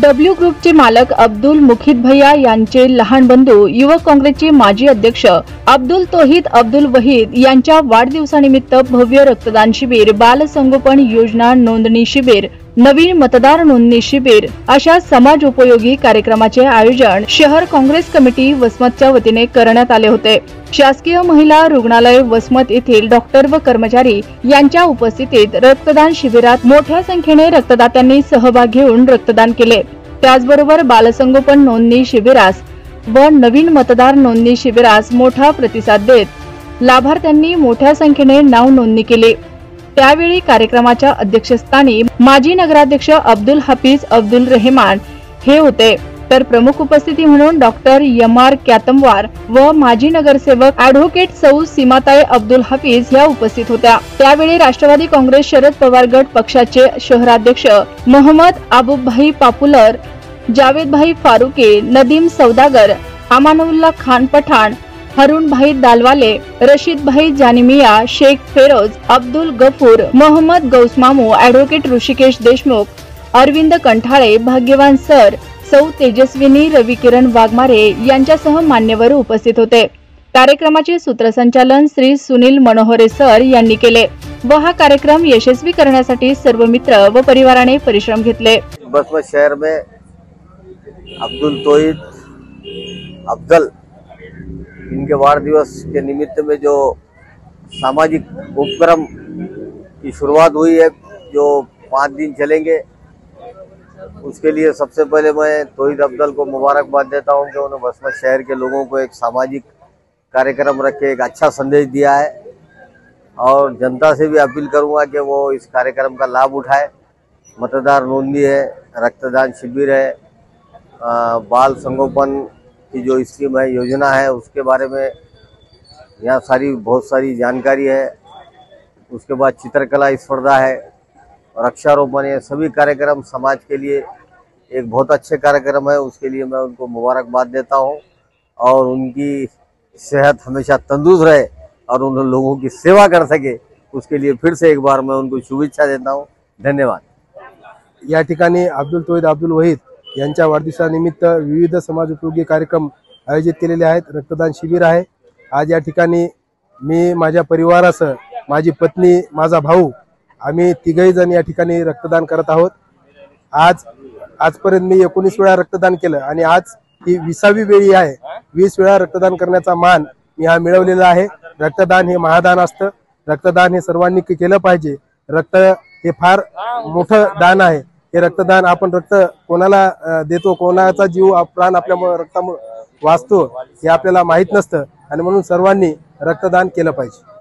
W ग्रुपचे मालक अब्दुल मुखिद भैया यांचे लहान बंधू युवक काँग्रेसचे माजी अध्यक्ष अब्दुल तोहीद अब्दुल वहीद यांच्या वाढदिवसानिमित्त भव्य रक्तदान शिबिर, बाल संगोपन योजना नोंदणी शिबिर, नवीन मतदार नोंदणी शिबिर अशा समाजोपयोगी कार्यक्रमाचे आयोजन शहर काँग्रेस कमिटी वसमतच्या वतीने करण्यात आले होते। शासकीय महिला रुग्णालय वसमत येथील डॉक्टर व कर्मचारी यांच्या उपस्थितीत रक्तदान शिबिरात मोठ्या संख्येने रक्तदात्यांनी सहभाग घेऊन रक्तदान केले। त्याचबरोबर बालसंगोपन नोंदणी शिबिरास व नवीन मतदार नोंदणी शिबिरास मोठा प्रतिसाद देत लाभार्थ्यांनी मोठ्या संख्येने नाव नोंदणी केली। त्यावेळी कार्यक्रमाच्या अध्यक्षस्थानी माजी नगराध्यक्ष अब्दुल हफीज अब्दुल रहमान हे होते, तर प्रमुख उपस्थिती म्हणून डॉक्टर यमार क्यातमवार व माजी नगरसेवक ॲडव्होकेट सौ सीमाताई अब्दुल हफीज ह्या उपस्थित होत्या। त्यावेळी राष्ट्रवादी काँग्रेस शरद पवार गट पक्षाचे शहराध्यक्ष मोहम्मद आबूभाई पापुलर, जावेदभाई फारुकी, नदीम सौदागर, अमानुल्लाह खान पठाण, हरुण भाई दालवाले, रशीद भाई जानिमिया, शेख फेरोज, अब्दुल गफूर, मोहम्मद गौस मामू, ॲडव्होकेट ऋषिकेश देशमुख, अरविंद कंठाळे, भाग्यवान सर, सौ तेजस्विनी रविकिरण वाघमारे यांच्यासह मान्यवर उपस्थित होते। कार्यक्रमाचे सूत्रसंचालन श्री सुनील मनोहरे सर यांनी केले व हा कार्यक्रम यशस्वी करण्यासाठी सर्व मित्र व परिवाराने परिश्रम घेतले। बसमत शहर में अब्दुल तोहीद अफजल इनके वार दिवस के निमित्त में जो सामाजिक उपक्रम की शुरुआत हुई है, जो 5 दिन चलेंगे, उसके लिए सबसे पहले मैं तोहीद अफजल को मुबारकबाद देता हूं कि उन्होंने बसमत शहर के लोगों को एक सामाजिक कार्यक्रम रख के एक अच्छा संदेश दिया है। और जनता से भी अपील करूंगा कि वो इस कार्यक्रम का लाभ उठाए। मतदार नोंदणी है, रक्तदान शिविर है, बाल संगोपन की जो स्कीम है, योजना है, उसके बारे में यहाँ बहुत सारी जानकारी है। उसके बाद चित्रकला स्पर्धा है, वृक्षारोपण है, सभी कार्यक्रम समाज के लिए एक बहुत अच्छे कार्यक्रम है। उसके लिए मैं उनको मुबारकबाद देता हूँ और उनकी सेहत हमेशा तंदुरुस्त रहे और उन लोगों की सेवा कर सके, उसके लिए फिर से एक बार मैं उनको शुभेच्छा देता हूँ। धन्यवाद। या ठिकाणी अब्दुल तोहीद अब्दुल वहीद यांच्या वाढदिवसानिमित्त विविध समाजोपयोगी कार्यक्रम आयोजित केलेले आहेत। रक्तदान शिबिर आहे। आज या ठिकाणी मी माझ्या परिवारासह, माझी पत्नी, माझा भाऊ, आम्ही तिघही जण या ठिकाणी रक्तदान करत आहोत। आजपर्यंत मी 19 वेळा रक्तदान केलं आणि आज ही 20वी वेळी आहे। 20 वेळा रक्तदान करण्याचा मान मी हा मिळवलेला आहे। रक्तदान हे महादान असतं। रक्तदान हे सर्वांनी केलं पाहिजे। रक्त हे फार मोठं दान आहे। हे रक्तदान आपण रक्त कोणाला देतो, कोणाचा जीव प्राण आपल्या रक्तामुळे वाचतो हे आपल्याला माहित नसतं आणि म्हणून सर्वांनी रक्तदान केलं पाहिजे।